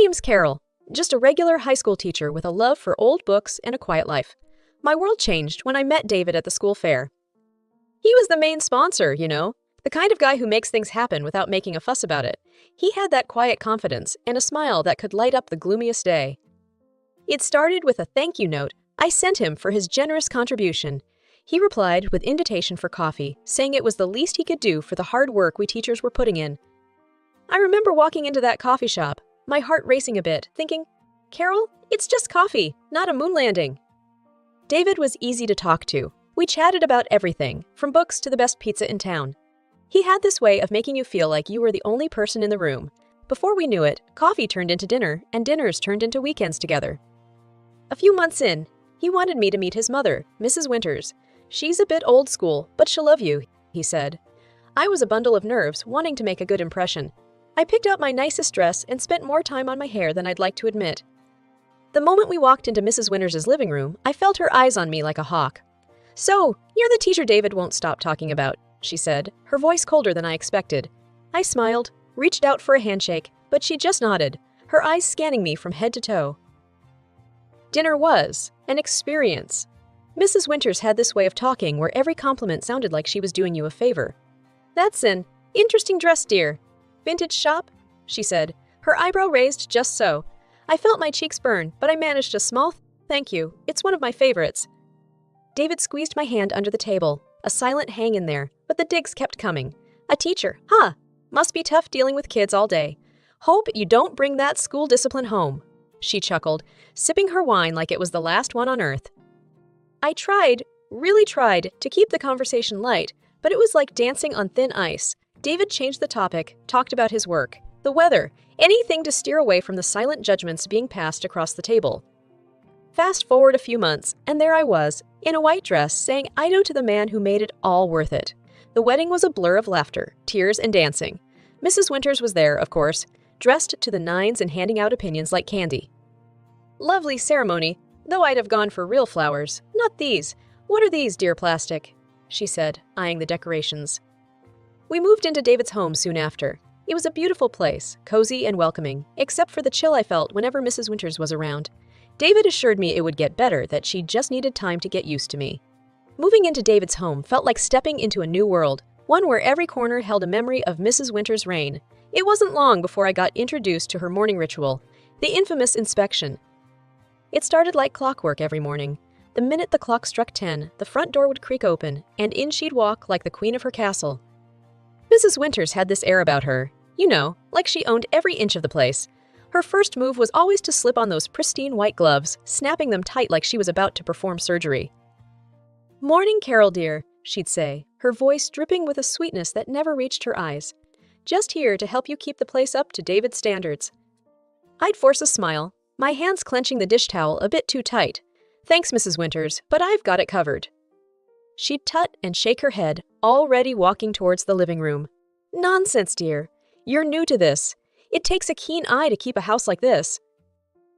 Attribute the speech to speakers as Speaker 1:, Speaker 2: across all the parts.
Speaker 1: name's Carol, just a regular high school teacher with a love for old books and a quiet life. My world changed when I met David at the school fair. He was the main sponsor, the kind of guy who makes things happen without making a fuss about it. He had that quiet confidence and a smile that could light up the gloomiest day. It started with a thank you note I sent him for his generous contribution. He replied with invitation for coffee, saying it was the least he could do for the hard work we teachers were putting in. I remember walking into that coffee shop, my heart racing a bit, thinking, Carol, it's just coffee, not a moon landing. David was easy to talk to. We chatted about everything, from books to the best pizza in town. He had this way of making you feel like you were the only person in the room. Before we knew it, coffee turned into dinner, and dinners turned into weekends together. A few months in, he wanted me to meet his mother, Mrs. Winters. She's a bit old school, but she'll love you, he said. I was a bundle of nerves, wanting to make a good impression. I picked out my nicest dress and spent more time on my hair than I'd like to admit. The moment we walked into Mrs. Winters' living room, I felt her eyes on me like a hawk. So, you're the teacher David won't stop talking about, she said, her voice colder than I expected. I smiled, reached out for a handshake, but she just nodded, her eyes scanning me from head to toe. Dinner was an experience. Mrs. Winters had this way of talking where every compliment sounded like she was doing you a favor. That's an interesting dress, dear. Vintage shop? She said, her eyebrow raised just so. I felt my cheeks burn, but I managed a small thank you. It's one of my favorites. David squeezed my hand under the table, a silent hang in there, but the digs kept coming. A teacher, huh? Must be tough dealing with kids all day. Hope you don't bring that school discipline home. She chuckled, sipping her wine like it was the last one on earth. I tried, really tried, to keep the conversation light, but it was like dancing on thin ice. David changed the topic, talked about his work, the weather, anything to steer away from the silent judgments being passed across the table. Fast forward a few months, and there I was, in a white dress, saying I do to the man who made it all worth it. The wedding was a blur of laughter, tears, and dancing. Mrs. Winters was there, of course, dressed to the nines and handing out opinions like candy. Lovely ceremony, though I'd have gone for real flowers, not these. What are these, dear plastic? She said, eyeing the decorations. We moved into David's home soon after. It was a beautiful place, cozy and welcoming, except for the chill I felt whenever Mrs. Winters was around. David assured me it would get better, that she just needed time to get used to me. Moving into David's home felt like stepping into a new world, one where every corner held a memory of Mrs. Winters' reign. It wasn't long before I got introduced to her morning ritual, the infamous inspection. It started like clockwork every morning. The minute the clock struck 10, the front door would creak open, and in she'd walk like the queen of her castle. Mrs. Winters had this air about her, like she owned every inch of the place. Her first move was always to slip on those pristine white gloves, snapping them tight like she was about to perform surgery. Morning, Carol dear, she'd say, her voice dripping with a sweetness that never reached her eyes. Just here to help you keep the place up to David's standards. I'd force a smile, my hands clenching the dish towel a bit too tight. Thanks, Mrs. Winters, but I've got it covered. She'd tut and shake her head, already walking towards the living room. Nonsense, dear. You're new to this. It takes a keen eye to keep a house like this.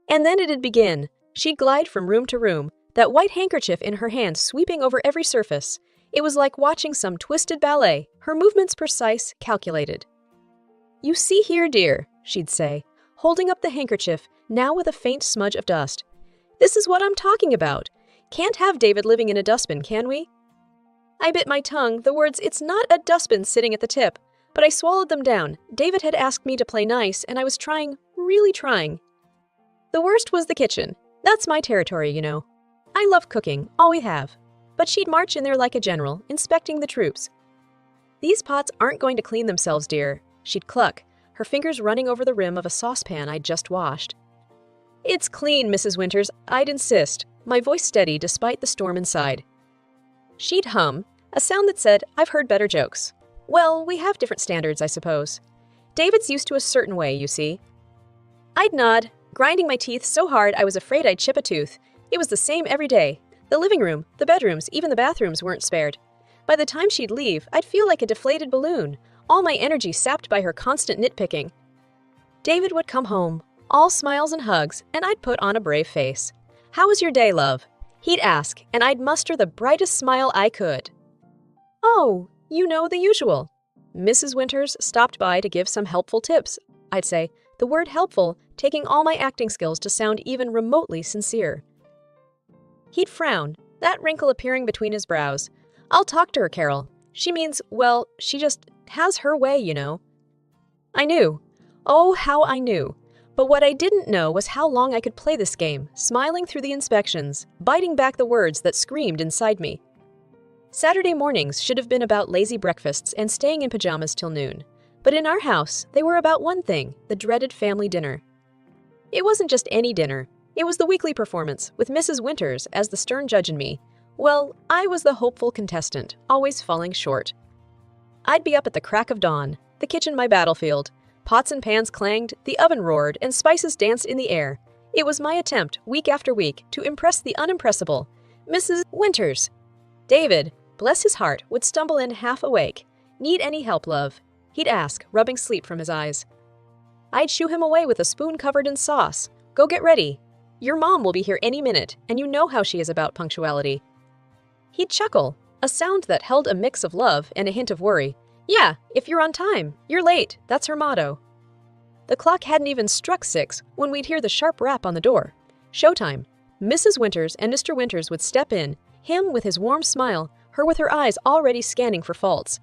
Speaker 1: And then it'd begin. She'd glide from room to room, that white handkerchief in her hand sweeping over every surface. It was like watching some twisted ballet, her movements precise, calculated. You see here, dear, she'd say, holding up the handkerchief, now with a faint smudge of dust. This is what I'm talking about. Can't have David living in a dustbin, can we? I bit my tongue, the words, it's not a dustbin sitting at the tip, but I swallowed them down. David had asked me to play nice, and I was trying, really trying. The worst was the kitchen. That's my territory, I love cooking, always have. But she'd march in there like a general, inspecting the troops. These pots aren't going to clean themselves, dear, she'd cluck, her fingers running over the rim of a saucepan I'd just washed. It's clean, Mrs. Winters, I'd insist, my voice steady despite the storm inside. She'd hum, a sound that said, I've heard better jokes. Well, we have different standards, I suppose. David's used to a certain way, you see. I'd nod, grinding my teeth so hard I was afraid I'd chip a tooth. It was the same every day. The living room, the bedrooms, even the bathrooms weren't spared. By the time she'd leave, I'd feel like a deflated balloon, all my energy sapped by her constant nitpicking. David would come home, all smiles and hugs, and I'd put on a brave face. How was your day, love? He'd ask, and I'd muster the brightest smile I could. Oh, the usual. Mrs. Winters stopped by to give some helpful tips. I'd say, the word helpful taking all my acting skills to sound even remotely sincere. He'd frown, that wrinkle appearing between his brows. "I'll talk to her, Carol. She means, well, she just has her way, you know." I knew. Oh, how I knew. But what I didn't know was how long I could play this game, smiling through the inspections, biting back the words that screamed inside me. Saturday mornings should have been about lazy breakfasts and staying in pajamas till noon. But in our house, they were about one thing, the dreaded family dinner. It wasn't just any dinner. It was the weekly performance, with Mrs. Winters as the stern judge and me. Well, I was the hopeful contestant, always falling short. I'd be up at the crack of dawn, the kitchen my battlefield. Pots and pans clanged, the oven roared, and spices danced in the air. It was my attempt, week after week, to impress the unimpressible, Mrs. Winters. David, bless his heart, would stumble in half awake. "Need any help, love?" he'd ask, rubbing sleep from his eyes. I'd shoo him away with a spoon covered in sauce. "Go get ready. Your mom will be here any minute, and you know how she is about punctuality." He'd chuckle, a sound that held a mix of love and a hint of worry. "Yeah, if you're on time, you're late, that's her motto." The clock hadn't even struck 6 when we'd hear the sharp rap on the door. Showtime. Mrs. Winters and Mr. Winters would step in, him with his warm smile, her with her eyes already scanning for faults.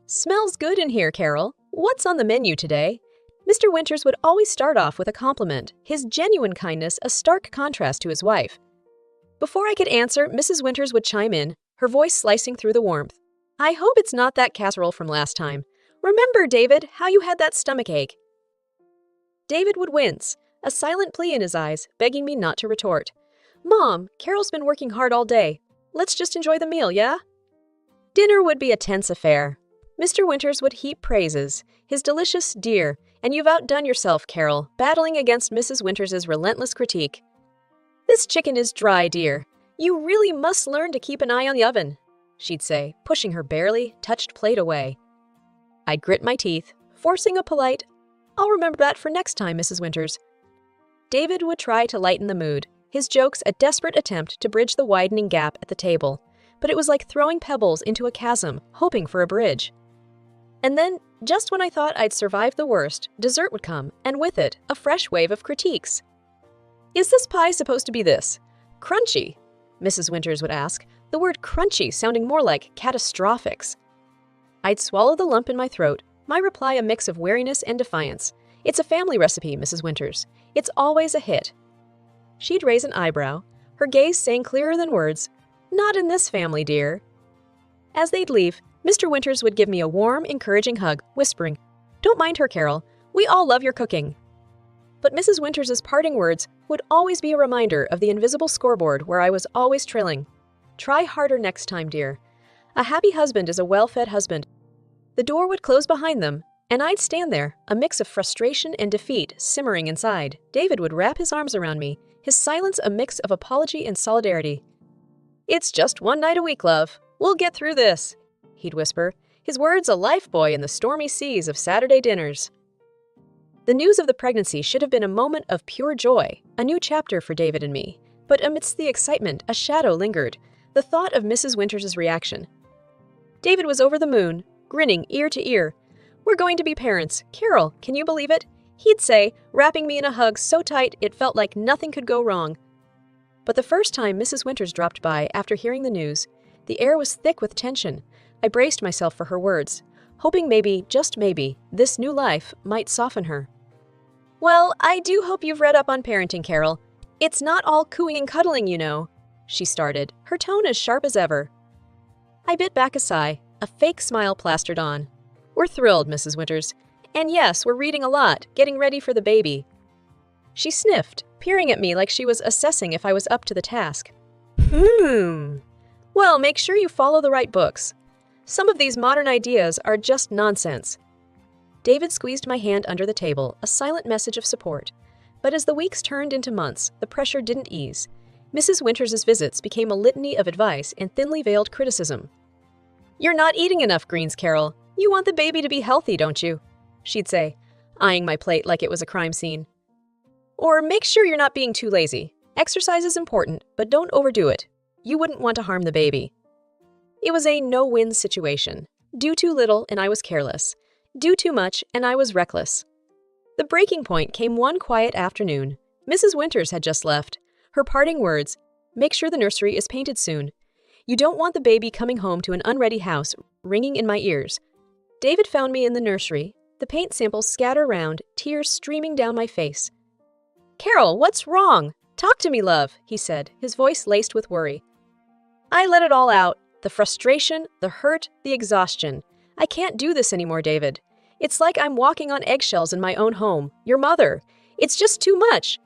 Speaker 1: "Smells good in here, Carol. What's on the menu today?" Mr. Winters would always start off with a compliment, his genuine kindness a stark contrast to his wife. Before I could answer, Mrs. Winters would chime in, her voice slicing through the warmth. "I hope it's not that casserole from last time. Remember, David, how you had that stomach ache?" David would wince, a silent plea in his eyes, begging me not to retort. "Mom, Carol's been working hard all day. Let's just enjoy the meal, yeah?" Dinner would be a tense affair. Mr. Winters would heap praises, his delicious "dear," and "you've outdone yourself, Carol," battling against Mrs. Winters's relentless critique. "This chicken is dry, dear. You really must learn to keep an eye on the oven," she'd say, pushing her barely touched plate away. I'd grit my teeth, forcing a polite, "I'll remember that for next time, Mrs. Winters." David would try to lighten the mood, his jokes a desperate attempt to bridge the widening gap at the table, but it was like throwing pebbles into a chasm, hoping for a bridge. And then, just when I thought I'd survived the worst, dessert would come, and with it, a fresh wave of critiques. "Is this pie supposed to be this? Crunchy?" Mrs. Winters would ask, the word crunchy sounding more like catastrophics. I'd swallow the lump in my throat, my reply a mix of wariness and defiance. "It's a family recipe, Mrs. Winters. It's always a hit." She'd raise an eyebrow, her gaze saying clearer than words, "Not in this family, dear." As they'd leave, Mr. Winters would give me a warm, encouraging hug, whispering, "Don't mind her, Carol. We all love your cooking." But Mrs. Winters's parting words would always be a reminder of the invisible scoreboard where I was always trailing. "Try harder next time, dear. A happy husband is a well-fed husband." The door would close behind them, and I'd stand there, a mix of frustration and defeat simmering inside. David would wrap his arms around me, his silence a mix of apology and solidarity. "It's just one night a week, love. We'll get through this," he'd whisper, his words a lifebuoy in the stormy seas of Saturday dinners. The news of the pregnancy should have been a moment of pure joy, a new chapter for David and me. But amidst the excitement, a shadow lingered, the thought of Mrs. Winters's reaction. David was over the moon, grinning ear to ear. "We're going to be parents. Carol, can you believe it?" he'd say, wrapping me in a hug so tight it felt like nothing could go wrong. But the first time Mrs. Winters dropped by after hearing the news, the air was thick with tension. I braced myself for her words, hoping maybe, just maybe, this new life might soften her. "Well, I do hope you've read up on parenting, Carol. It's not all cooing and cuddling, you know," she started, her tone as sharp as ever. I bit back a sigh, a fake smile plastered on. "We're thrilled, Mrs. Winters. And yes, we're reading a lot, getting ready for the baby." She sniffed, peering at me like she was assessing if I was up to the task. Well, make sure you follow the right books. Some of these modern ideas are just nonsense." David squeezed my hand under the table, a silent message of support. But as the weeks turned into months, the pressure didn't ease. Mrs. Winters's visits became a litany of advice and thinly veiled criticism. "You're not eating enough greens, Carol. You want the baby to be healthy, don't you?" she'd say, eyeing my plate like it was a crime scene. Or, "Make sure you're not being too lazy. Exercise is important, but don't overdo it. You wouldn't want to harm the baby." It was a no-win situation. Do too little, and I was careless. Do too much, and I was reckless. The breaking point came one quiet afternoon. Mrs. Winters had just left. Her parting words, "Make sure the nursery is painted soon. You don't want the baby coming home to an unready house," ringing in my ears. David found me in the nursery, the paint samples scattered around, tears streaming down my face. "Carol, what's wrong? Talk to me, love," he said, his voice laced with worry. I let it all out. The frustration, the hurt, the exhaustion. "I can't do this anymore, David. It's like I'm walking on eggshells in my own home. Your mother. It's just too much."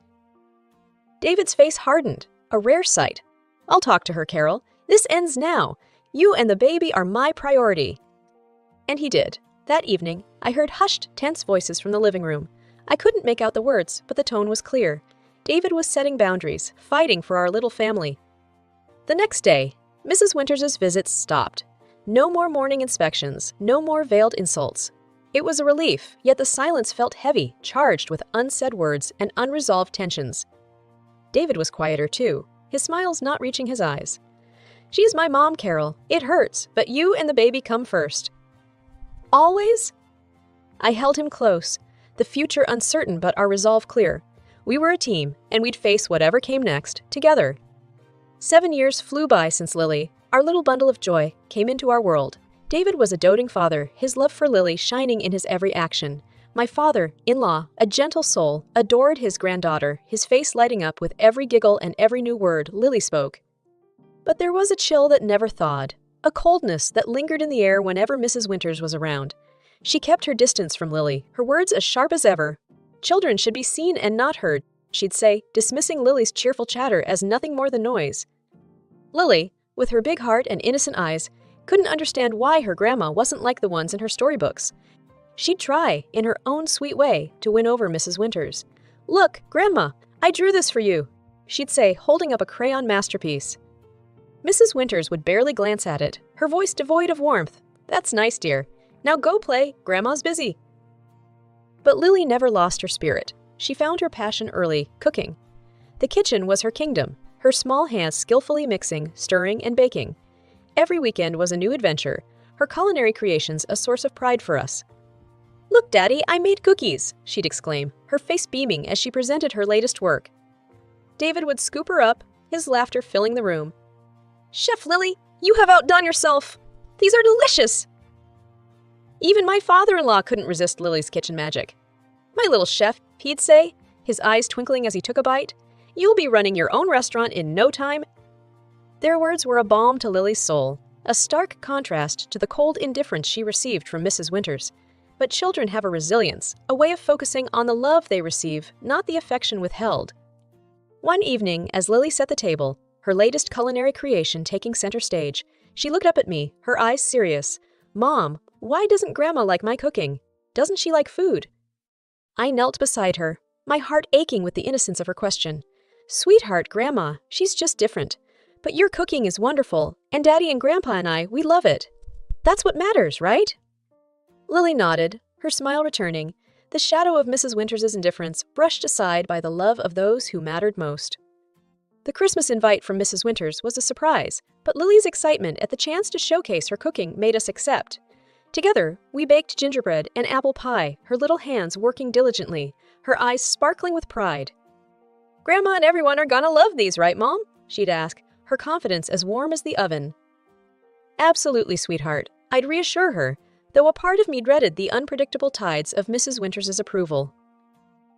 Speaker 1: David's face hardened, a rare sight. "I'll talk to her, Carol. This ends now. You and the baby are my priority." And he did. That evening, I heard hushed, tense voices from the living room. I couldn't make out the words, but the tone was clear. David was setting boundaries, fighting for our little family. The next day, Mrs. Winters's visits stopped. No more morning inspections, no more veiled insults. It was a relief, yet the silence felt heavy, charged with unsaid words and unresolved tensions. David was quieter too, his smiles not reaching his eyes. "She's my mom, Carol. It hurts, but you and the baby come first." "Always?" I held him close, the future uncertain but our resolve clear. We were a team, and we'd face whatever came next, together. 7 years flew by since Lily, our little bundle of joy, came into our world. David was a doting father, his love for Lily shining in his every action. My father-in-law, a gentle soul, adored his granddaughter, his face lighting up with every giggle and every new word Lily spoke. But there was a chill that never thawed, a coldness that lingered in the air whenever Mrs. Winters was around. She kept her distance from Lily, her words as sharp as ever. "Children should be seen and not heard," she'd say, dismissing Lily's cheerful chatter as nothing more than noise. Lily, with her big heart and innocent eyes, couldn't understand why her grandma wasn't like the ones in her storybooks. She'd try, in her own sweet way, to win over Mrs. Winters. "Look, Grandma, I drew this for you," she'd say, holding up a crayon masterpiece. Mrs. Winters would barely glance at it, her voice devoid of warmth. "That's nice, dear. Now go play, Grandma's busy." But Lily never lost her spirit. She found her passion early, cooking. The kitchen was her kingdom, her small hands skillfully mixing, stirring, and baking. Every weekend was a new adventure, her culinary creations a source of pride for us. "Look, Daddy, I made cookies," she'd exclaim, her face beaming as she presented her latest work. David would scoop her up, his laughter filling the room. "Chef Lily, you have outdone yourself! These are delicious!" Even my father-in-law couldn't resist Lily's kitchen magic. "My little chef," he'd say, his eyes twinkling as he took a bite, "you'll be running your own restaurant in no time." Their words were a balm to Lily's soul, a stark contrast to the cold indifference she received from Mrs. Winters. But children have a resilience, a way of focusing on the love they receive, not the affection withheld. One evening, as Lily set the table, her latest culinary creation taking center stage, she looked up at me, her eyes serious. "Mom, why doesn't Grandma like my cooking? Doesn't she like food?" I knelt beside her, my heart aching with the innocence of her question. "Sweetheart, Grandma, she's just different. But your cooking is wonderful, and Daddy and Grandpa and I, we love it. That's what matters, right?" Lily nodded, her smile returning, the shadow of Mrs. Winters' indifference brushed aside by the love of those who mattered most. The Christmas invite from Mrs. Winters was a surprise, but Lily's excitement at the chance to showcase her cooking made us accept. Together, we baked gingerbread and apple pie, her little hands working diligently, her eyes sparkling with pride. "Grandma and everyone are gonna love these, right, Mom?" she'd ask, her confidence as warm as the oven. "Absolutely, sweetheart," I'd reassure her, though a part of me dreaded the unpredictable tides of Mrs. Winters' approval.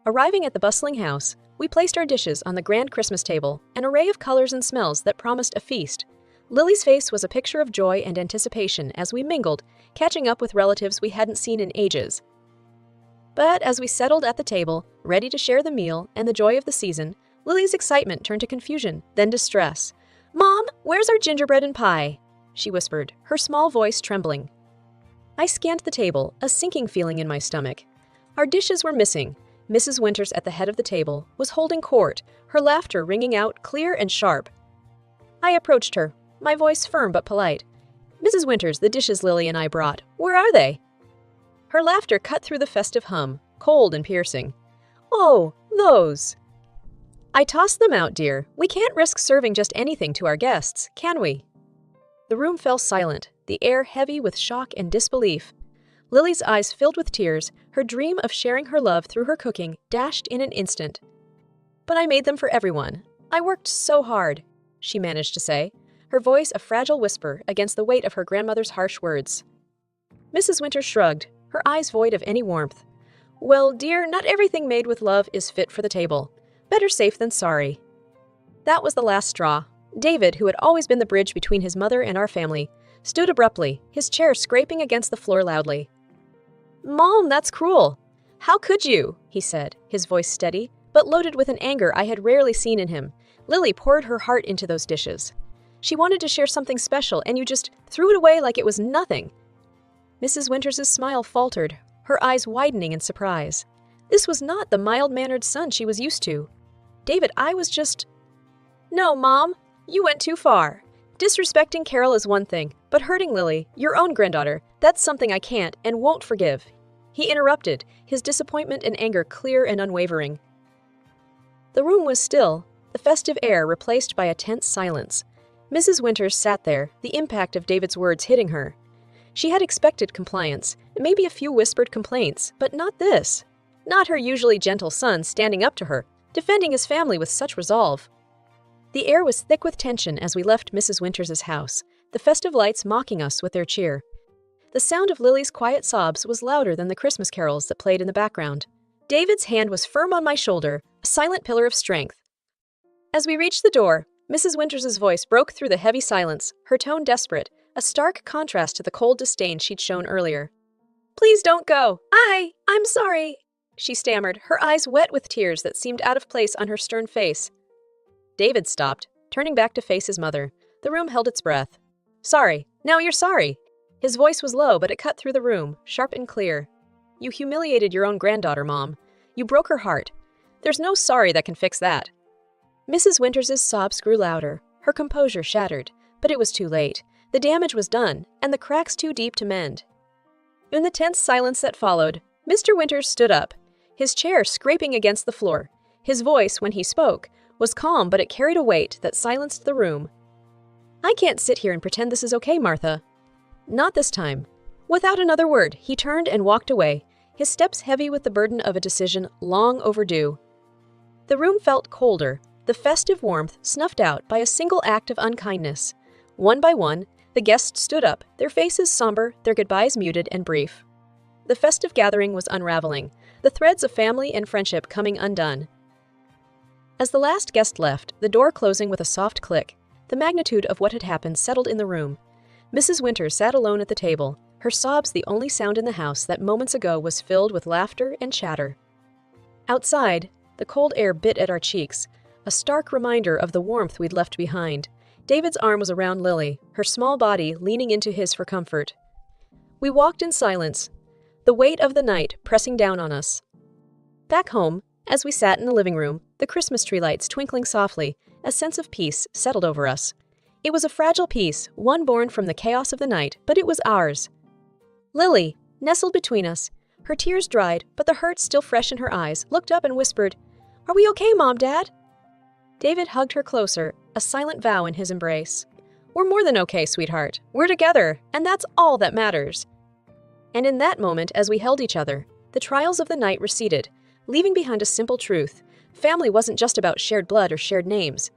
Speaker 1: Arriving at the bustling house, we placed our dishes on the grand Christmas table, an array of colors and smells that promised a feast. Lily's face was a picture of joy and anticipation as we mingled, catching up with relatives we hadn't seen in ages. But as we settled at the table, ready to share the meal and the joy of the season, Lily's excitement turned to confusion, then distress. "Mom, where's our gingerbread and pie?" she whispered, her small voice trembling. I scanned the table, a sinking feeling in my stomach. Our dishes were missing. Mrs. Winters at the head of the table was holding court, her laughter ringing out clear and sharp. I approached her, my voice firm but polite. "Mrs. Winters, the dishes Lily and I brought, where are they?" Her laughter cut through the festive hum, cold and piercing. "Oh, those." "I tossed them out, dear. We can't risk serving just anything to our guests, can we?" The room fell silent, the air heavy with shock and disbelief. Lily's eyes filled with tears, her dream of sharing her love through her cooking dashed in an instant. "But I made them for everyone. I worked so hard," she managed to say, her voice a fragile whisper against the weight of her grandmother's harsh words. Mrs. Winters shrugged, her eyes void of any warmth. "Well, dear, not everything made with love is fit for the table. Better safe than sorry." That was the last straw. David, who had always been the bridge between his mother and our family, stood abruptly, his chair scraping against the floor loudly. "Mom, that's cruel. How could you?" he said, his voice steady, but loaded with an anger I had rarely seen in him. "Lily poured her heart into those dishes. She wanted to share something special, and you just threw it away like it was nothing." Mrs. Winters' smile faltered, her eyes widening in surprise. This was not the mild-mannered son she was used to. "David, I was just—" "No, Mom, you went too far. Disrespecting Carol is one thing, but hurting Lily, your own granddaughter, that's something I can't and won't forgive." He interrupted, his disappointment and anger clear and unwavering. The room was still, the festive air replaced by a tense silence. Mrs. Winters sat there, the impact of David's words hitting her. She had expected compliance, maybe a few whispered complaints, but not this. Not her usually gentle son standing up to her, defending his family with such resolve. The air was thick with tension as we left Mrs. Winters' house, the festive lights mocking us with their cheer. The sound of Lily's quiet sobs was louder than the Christmas carols that played in the background. David's hand was firm on my shoulder, a silent pillar of strength. As we reached the door, Mrs. Winters' voice broke through the heavy silence, her tone desperate, a stark contrast to the cold disdain she'd shown earlier. "Please don't go. I'm sorry," she stammered, her eyes wet with tears that seemed out of place on her stern face. David stopped, turning back to face his mother. The room held its breath. "Sorry. Now you're sorry." His voice was low, but it cut through the room, sharp and clear. "You humiliated your own granddaughter, Mom. You broke her heart. There's no sorry that can fix that." Mrs. Winters' sobs grew louder, her composure shattered, but it was too late. The damage was done, and the cracks too deep to mend. In the tense silence that followed, Mr. Winters stood up, his chair scraping against the floor. His voice, when he spoke, was calm, but it carried a weight that silenced the room. "I can't sit here and pretend this is okay, Martha." "Not this time." Without another word, he turned and walked away, his steps heavy with the burden of a decision long overdue. The room felt colder, the festive warmth snuffed out by a single act of unkindness. One by one, the guests stood up, their faces somber, their goodbyes muted and brief. The festive gathering was unraveling, the threads of family and friendship coming undone. As the last guest left, the door closing with a soft click, the magnitude of what had happened settled in the room. Mrs. Winters sat alone at the table, her sobs the only sound in the house that moments ago was filled with laughter and chatter. Outside, the cold air bit at our cheeks, a stark reminder of the warmth we'd left behind. David's arm was around Lily, her small body leaning into his for comfort. We walked in silence, the weight of the night pressing down on us. Back home, as we sat in the living room, the Christmas tree lights twinkling softly, a sense of peace settled over us. It was a fragile peace, one born from the chaos of the night, but it was ours. Lily, nestled between us, her tears dried, but the hurt still fresh in her eyes, looked up and whispered, "Are we okay, Mom, Dad?" David hugged her closer, a silent vow in his embrace. "We're more than okay, sweetheart. We're together, and that's all that matters." And in that moment, as we held each other, the trials of the night receded, leaving behind a simple truth. Family wasn't just about shared blood or shared names.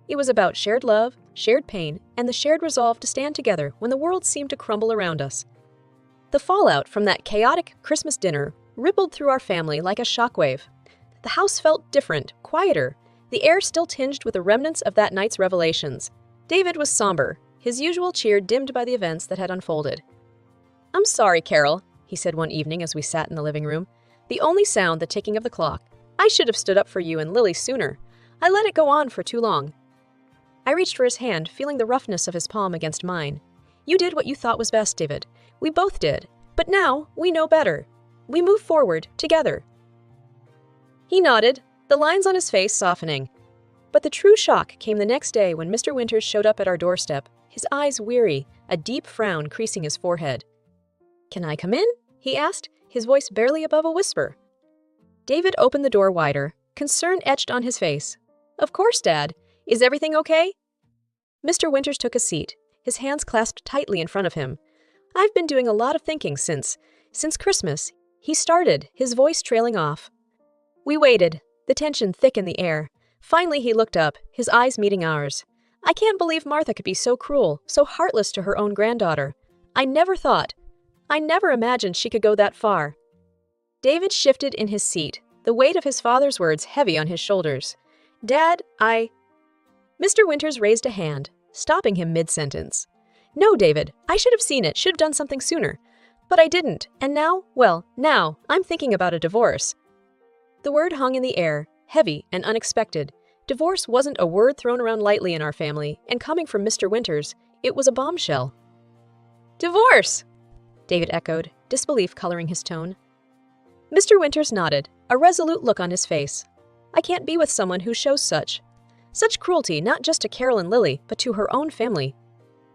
Speaker 1: It was about shared love, shared pain, and the shared resolve to stand together when the world seemed to crumble around us. The fallout from that chaotic Christmas dinner rippled through our family like a shockwave. The house felt different, quieter, the air still tinged with the remnants of that night's revelations. David was somber, his usual cheer dimmed by the events that had unfolded. "I'm sorry, Carol," he said one evening as we sat in the living room, the only sound the ticking of the clock. "I should have stood up for you and Lily sooner. I let it go on for too long." I reached for his hand, feeling the roughness of his palm against mine. "You did what you thought was best, David. We both did. But now, we know better. We move forward, together." He nodded, the lines on his face softening. But the true shock came the next day when Mr. Winters showed up at our doorstep, his eyes weary, a deep frown creasing his forehead. "Can I come in?" he asked, his voice barely above a whisper. David opened the door wider, concern etched on his face. "Of course, Dad. Is everything okay?" Mr. Winters took a seat, his hands clasped tightly in front of him. "I've been doing a lot of thinking since Since Christmas, he started, his voice trailing off. We waited, the tension thick in the air. Finally, he looked up, his eyes meeting ours. I can't believe Martha could be so cruel, so heartless to her own granddaughter. I never imagined she could go that far. David shifted in his seat, the weight of his father's words heavy on his shoulders. Dad, Mr. Winters raised a hand, stopping him mid-sentence. No, David, I should have seen it, should have done something sooner. But I didn't, and now, now, I'm thinking about a divorce. The word hung in the air, heavy and unexpected. Divorce wasn't a word thrown around lightly in our family, and coming from Mr. Winters, it was a bombshell. Divorce! David echoed, disbelief coloring his tone. Mr. Winters nodded, a resolute look on his face. I can't be with someone who shows such cruelty not just to Carol and Lily, but to her own family.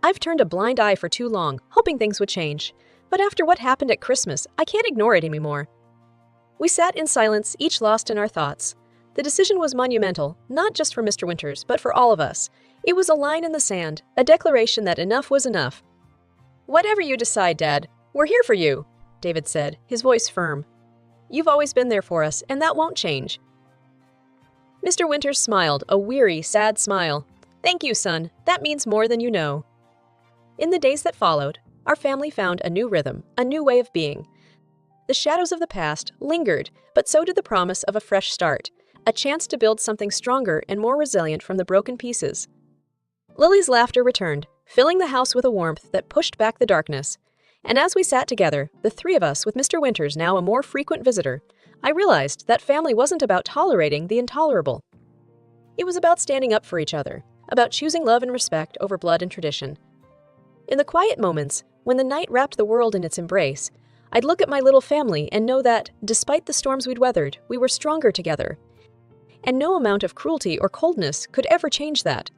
Speaker 1: I've turned a blind eye for too long, hoping things would change. But after what happened at Christmas, I can't ignore it anymore. We sat in silence, each lost in our thoughts. The decision was monumental, not just for Mr. Winters, but for all of us. It was a line in the sand, a declaration that enough was enough. Whatever you decide, Dad, we're here for you, David said, his voice firm. You've always been there for us, and that won't change. Mr. Winters smiled, a weary, sad smile. Thank you, son. That means more than you know. In the days that followed, our family found a new rhythm, a new way of being. The shadows of the past lingered, but so did the promise of a fresh start, a chance to build something stronger and more resilient from the broken pieces. Lily's laughter returned, filling the house with a warmth that pushed back the darkness. And as we sat together, the three of us with Mr. Winters now a more frequent visitor, I realized that family wasn't about tolerating the intolerable. It was about standing up for each other, about choosing love and respect over blood and tradition. In the quiet moments, when the night wrapped the world in its embrace, I'd look at my little family and know that, despite the storms we'd weathered, we were stronger together. And no amount of cruelty or coldness could ever change that.